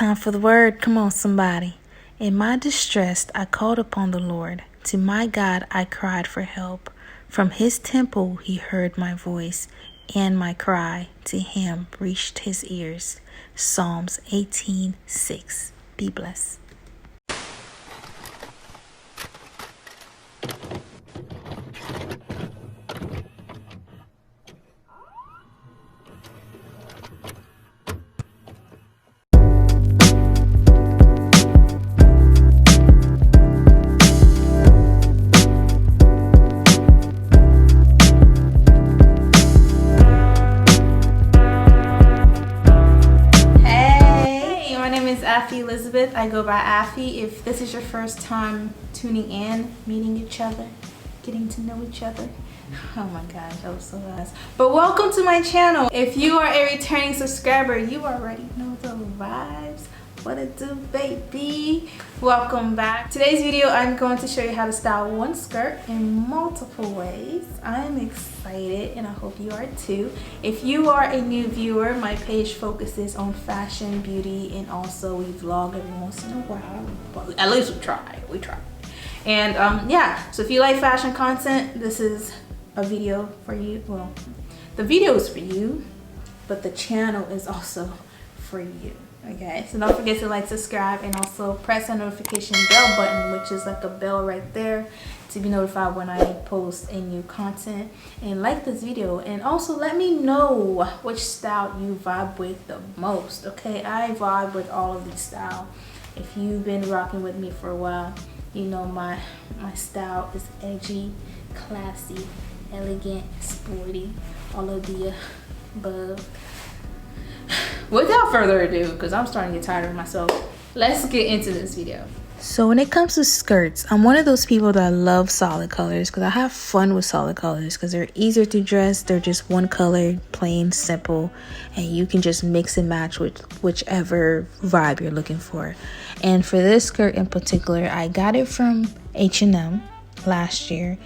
time for the word. Come on, somebody. In my distress, I called upon the Lord. To my God, I cried for help. From his temple, he heard my voice, and my cry to him reached his ears. Psalms 18:6. Be blessed. Elizabeth. I go by Affy. If this is your first time tuning in, meeting each other, getting to know each other. Oh my gosh, that was so fast. But welcome to my channel. If you are a returning subscriber, you already know the vibes. What it do, baby? Welcome back. Today's video, I'm going to show you how to style one skirt in multiple ways. I'm excited and I hope you are too. If you are a new viewer, my page focuses on fashion, beauty, and also we vlog every once in a while. But at least we try. And yeah, so if you like fashion content, this is a video for you. Well, the video is for you, but the channel is also for you. Okay, so don't forget to like, subscribe, and also press the notification bell button, which is like a bell right there, to be notified when I post a new content. And like this video, and also let me know which style you vibe with the most. Okay, I vibe with all of these styles. If you've been rocking with me for a while, you know my style is edgy, classy, elegant, sporty, all of the above. Without further ado, because I'm starting to get tired of myself, let's get into this video. So when it comes to skirts, I'm one of those people that love solid colors because I have fun with solid colors because they're easier to dress. They're just one color, plain, simple, and you can just mix and match with whichever vibe you're looking for. And for this skirt in particular, I got it from H&M last year.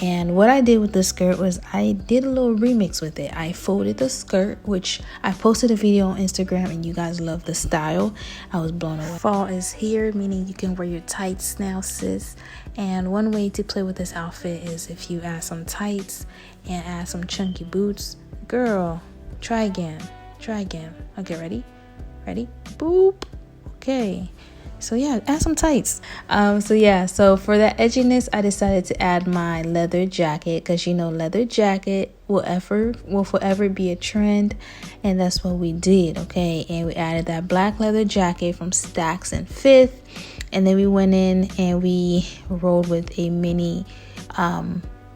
And what I did with the skirt was I did a little remix with it. I folded the skirt, which I posted a video on Instagram, and you guys love the style. I was blown away. Fall is here, meaning you can wear your tights now, sis. And one way to play with this outfit is if you add some tights and add some chunky boots. Girl, try again. Okay, ready? Boop. Okay. So yeah, add some tights. So for that edginess, I decided to add my leather jacket because you know leather jacket will forever be a trend, and that's what we did. Okay, and we added that black leather jacket from Saks and Fifth, and then we went in and we rolled with a mini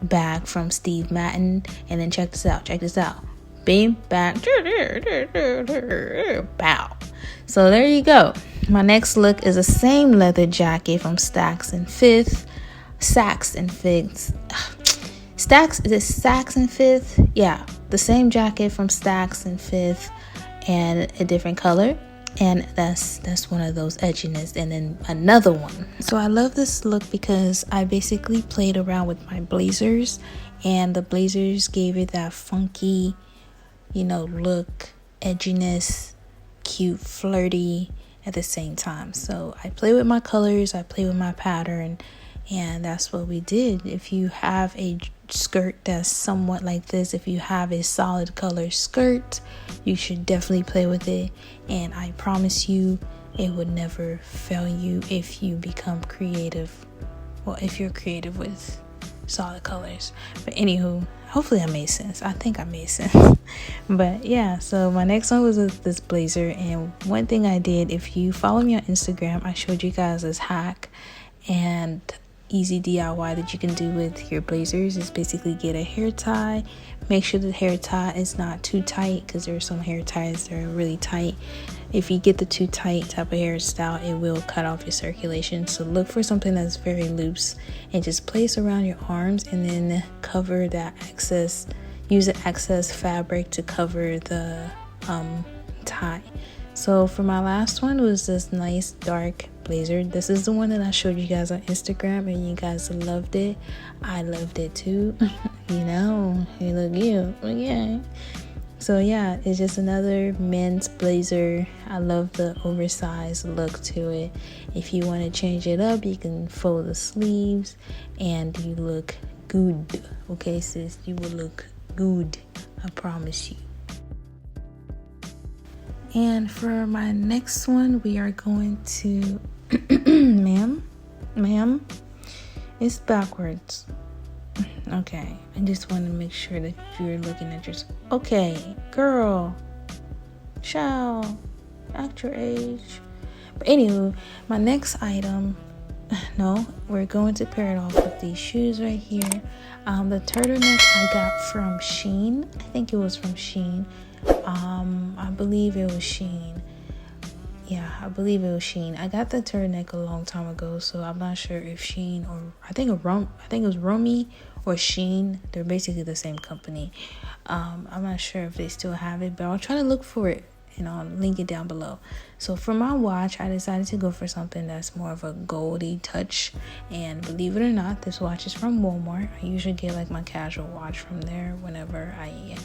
bag from Steve Madden, and then check this out. Beam back, bow. So there you go. My next look is the same leather jacket from Saks and Fifth. Is it Saks and Fifth? Yeah, the same jacket from Saks and Fifth, and a different color. And that's one of those edginess. And then another one. So I love this look because I basically played around with my blazers, and the blazers gave it that funky, look, edginess, cute, flirty at the same time. So I play with my colors, I play with my pattern, and that's what we did. If you have a skirt that's somewhat like this, if you have a solid color skirt, you should definitely play with it, and I promise you it would never fail you if you become creative. Well, if you're creative with solid colors. But anywho, hopefully I made sense. I think I made sense. But yeah, so my next one was this blazer, and one thing I did, if you follow me on Instagram, I showed you guys this hack and easy DIY that you can do with your blazers is basically get a hair tie. Make sure the hair tie is not too tight, because there are some hair ties that are really tight. If you get the too tight type of hairstyle, it will cut off your circulation. So look for something that's very loose and just place around your arms, and then cover that excess. Use the excess fabric to cover the tie. So for my last one was this nice dark blazer. This is the one that I showed you guys on Instagram, and you guys loved it. I loved it too. You look cute. Yeah. So yeah, it's just another men's blazer. I love the oversized look to it. If you want to change it up, you can fold the sleeves and you look good. Okay, sis, you will look good, I promise you. And for my next one, we are going to ma'am, it's backwards. Okay, I just want to make sure that you're looking at yours. Okay, girl, child, act your age. But anywho, my next item, no, we're going to pair it off with these shoes right here. The turtleneck I got from Shein. I think it was from Shein. I believe it was Shein. Yeah, I believe it was Shein. I got the turtleneck a long time ago, so I'm not sure if Shein or I think it was Romy or Shein. They're basically the same company. I'm not sure if they still have it, but I'll try to look for it and I'll link it down below. So for my watch, I decided to go for something that's more of a goldy touch. And believe it or not, this watch is from Walmart. I usually get like my casual watch from there whenever I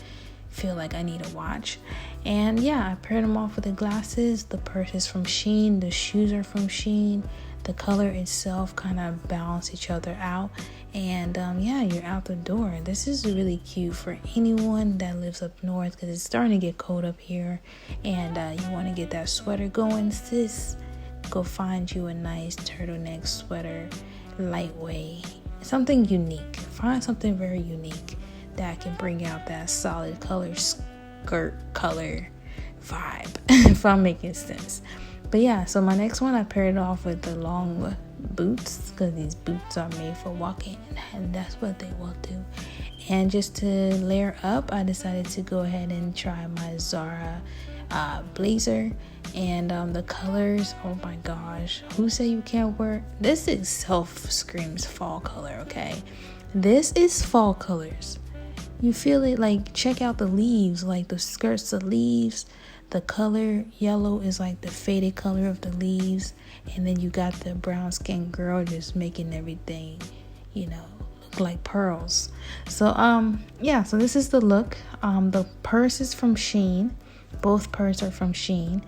feel like I need a watch. And yeah, I paired them off with the glasses. The purse is from Shein. The shoes are from Shein. The color itself kind of balance each other out. And yeah, you're out the door. This is really cute for anyone that lives up north because it's starting to get cold up here. And you want to get that sweater going, sis. Go find you a nice turtleneck sweater, lightweight, something unique. Find something very unique that can bring out that solid color skirt color vibe, if I'm making sense. But yeah, so my next one, I paired it off with the long boots because these boots are made for walking and that's what they will do. And just to layer up, I decided to go ahead and try my Zara blazer. And the colors, oh my gosh, who say you can't wear? This itself screams fall color, okay? This is fall colors. You feel it, like check out the leaves, like the skirts, the leaves. The color yellow is like the faded color of the leaves, and then you got the brown skinned girl just making everything, look like pearls. So yeah, so this is the look. The purse is from Shein. Both purses are from Shein.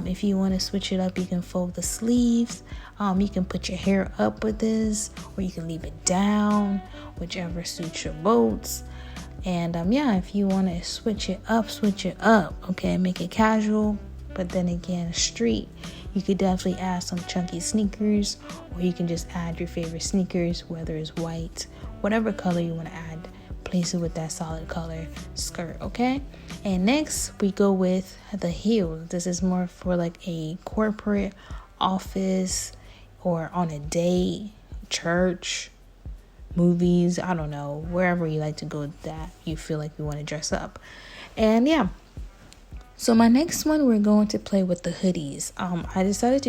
If you want to switch it up, you can fold the sleeves. You can put your hair up with this, or you can leave it down, whichever suits your boats. And yeah, if you want to switch it up, okay, make it casual, but then again street. You could definitely add some chunky sneakers, or you can just add your favorite sneakers, whether it's white, whatever color you want to add, place it with that solid color skirt, okay? And next we go with the heels. This is more for like a corporate office or on a date, church, movies, I don't know, wherever you like to go that you feel like you want to dress up. And yeah, so my next one, we're going to play with the hoodies. I decided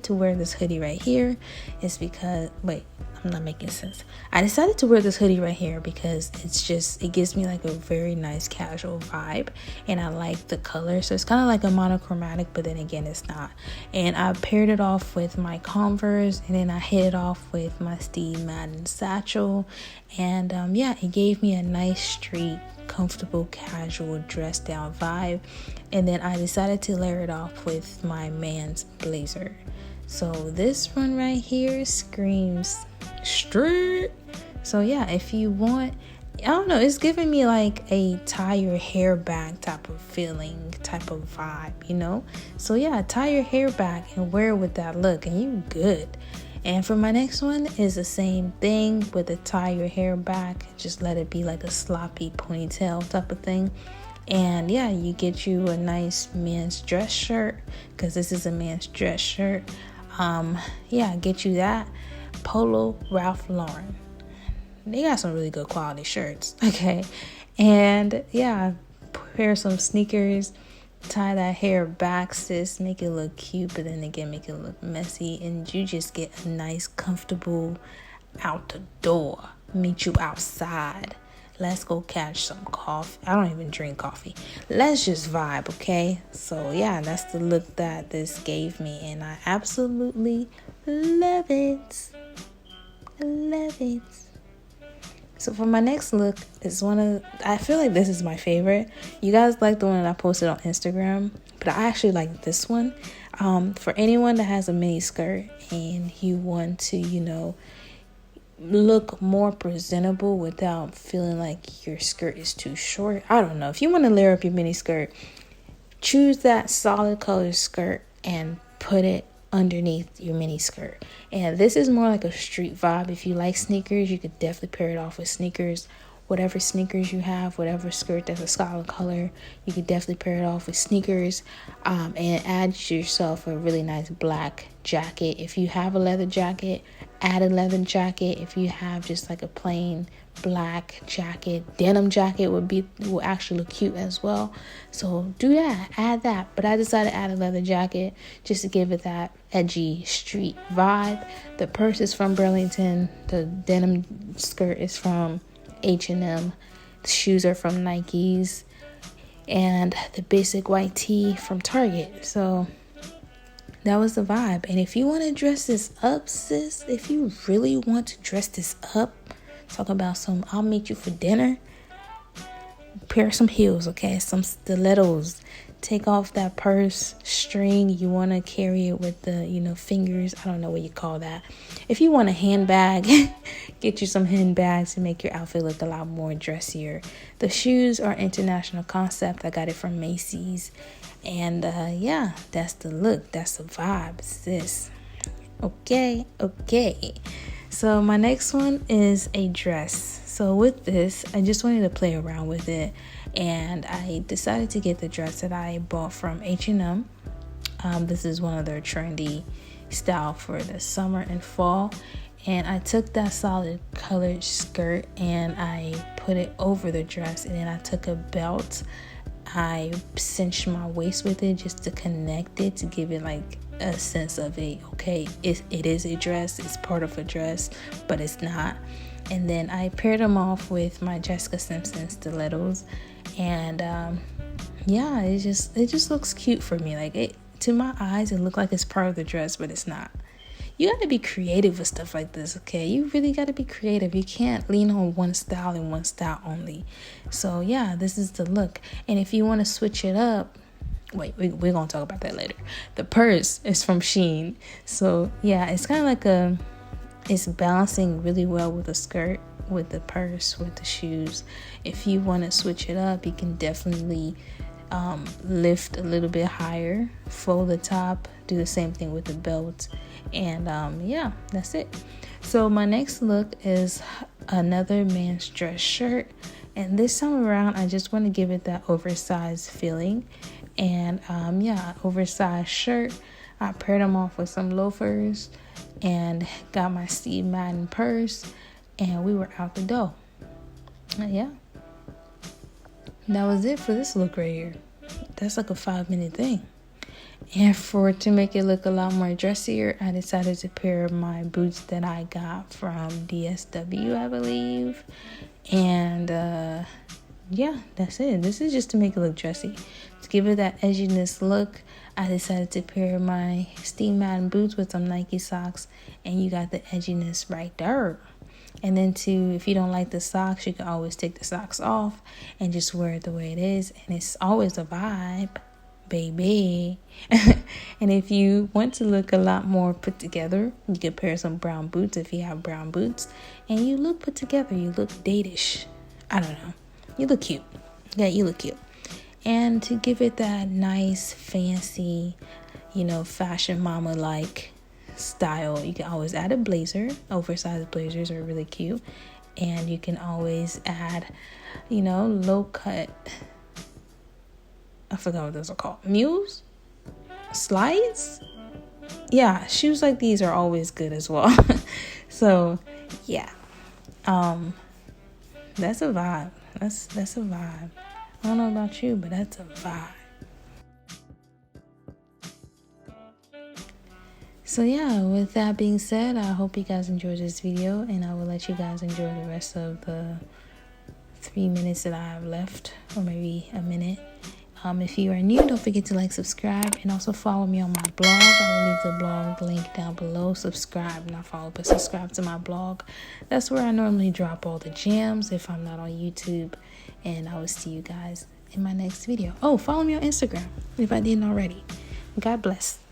to wear this hoodie right here is because, wait, I'm not making sense. I decided to wear this hoodie right here because it gives me like a very nice casual vibe, and I like the color. So it's kind of like a monochromatic, but then again, it's not. And I paired it off with my Converse, and then I hit it off with my Steve Madden satchel. And yeah, it gave me a nice street, comfortable, casual, dressed down vibe. And then I decided to layer it off with my man's blazer. So this one right here screams street. So yeah, if you want, I don't know, it's giving me like a tie your hair back type of feeling, type of vibe, So yeah, tie your hair back and wear it with that look and you good. And for my next one is the same thing with a tie your hair back. Just let it be like a sloppy ponytail type of thing. And yeah, you get you a nice men's dress shirt, because this is a man's dress shirt. Yeah, get you that. Polo Ralph Lauren. They got some really good quality shirts, okay? And yeah, pair some sneakers, tie that hair back, sis, make it look cute, but then again, make it look messy, and you just get a nice, comfortable out the door. Meet you outside. Let's go catch some coffee. I don't even drink coffee. Let's just vibe, okay? So yeah, that's the look that this gave me, and I absolutely love it. Love it. So for my next look is I feel like this is my favorite. You guys like the one that I posted on Instagram, but I actually like this one. For anyone that has a mini skirt and you want to, you know, look more presentable without feeling like your skirt is too short. I don't know. If you want to layer up your mini skirt, choose that solid color skirt and put it underneath your mini skirt. And this is more like a street vibe. If you like sneakers, you could definitely pair it off with sneakers. Whatever sneakers you have, whatever skirt that's a solid color, you could definitely pair it off with sneakers, and add yourself a really nice black jacket. If you have a leather jacket, add a leather jacket. If you have just like a plain black jacket, denim jacket will actually look cute as well. So do that, add that. But I decided to add a leather jacket just to give it that edgy street vibe. The purse is from Burlington. The denim skirt is from H&M. The shoes are from Nike's, and the basic white tee from Target. So that was the vibe. And if you want to dress this up, sis, if you really want to dress this up, talk about some I'll meet you for dinner, pair some heels, okay, some stilettos. Take off that purse string. You want to carry it with the, you know, fingers. I don't know what you call that. If you want a handbag, get you some handbags to make your outfit look a lot more dressier. The shoes are international concept. I got it from Macy's. And yeah, that's the look. That's the vibe, sis. Okay. So my next one is a dress. So with this, I just wanted to play around with it, and I decided to get the dress that I bought from H&M. This is one of their trendy style for the summer and fall. And I took that solid colored skirt and I put it over the dress, and then I took a belt. I cinched my waist with it just to connect it, to give it like a sense of it is a dress, it's part of a dress, but it's not. And then I paired them off with my Jessica Simpson stilettos, and yeah, it just looks cute for me. Like, it, to my eyes, it looked like it's part of the dress, but it's not. You got to be creative with stuff like this, okay? You really got to be creative. You can't lean on one style and one style only. So yeah, this is the look. And if you want to switch it up, wait, we're gonna talk about that later. The purse is from Shein. So yeah, it's kind of like it's balancing really well with the skirt, with the purse, with the shoes. If you want to switch it up, you can definitely lift a little bit higher, fold the top, do the same thing with the belt, and yeah, that's it. So my next look is another man's dress shirt, and this time around I just want to give it that oversized feeling. And yeah, oversized shirt. I paired them off with some loafers and got my Steve Madden purse, and we were out the door. Yeah, that was it for this look right here. That's like a 5-minute thing. And to make it look a lot more dressier, I decided to pair my boots that I got from DSW, I believe. And yeah, that's it. This is just to make it look dressy. To give it that edginess look, I decided to pair my Steve Madden boots with some Nike socks, and you got the edginess right there. And then if you don't like the socks, you can always take the socks off and just wear it the way it is, and it's always a vibe, baby. And if you want to look a lot more put together, you can pair some brown boots if you have brown boots, and you look put together. You look datish. I don't know. You look cute. Yeah, you look cute. And to give it that nice, fancy, fashion mama-like style, you can always add a blazer. Oversized blazers are really cute. And you can always add, low cut, I forgot what those are called. Mules? Slides? Yeah, shoes like these are always good as well. So, yeah. That's a vibe. That's a vibe. I don't know about you, but that's a vibe. So yeah, with that being said, I hope you guys enjoyed this video, and I will let you guys enjoy the rest of the 3 minutes that I have left, or maybe a minute. If you are new, don't forget to like, subscribe, and also follow me on my blog. I will leave the blog link down below. Subscribe, not follow, but subscribe to my blog. That's where I normally drop all the gems if I'm not on YouTube. And I will see you guys in my next video. Oh, follow me on Instagram if I didn't already. God bless.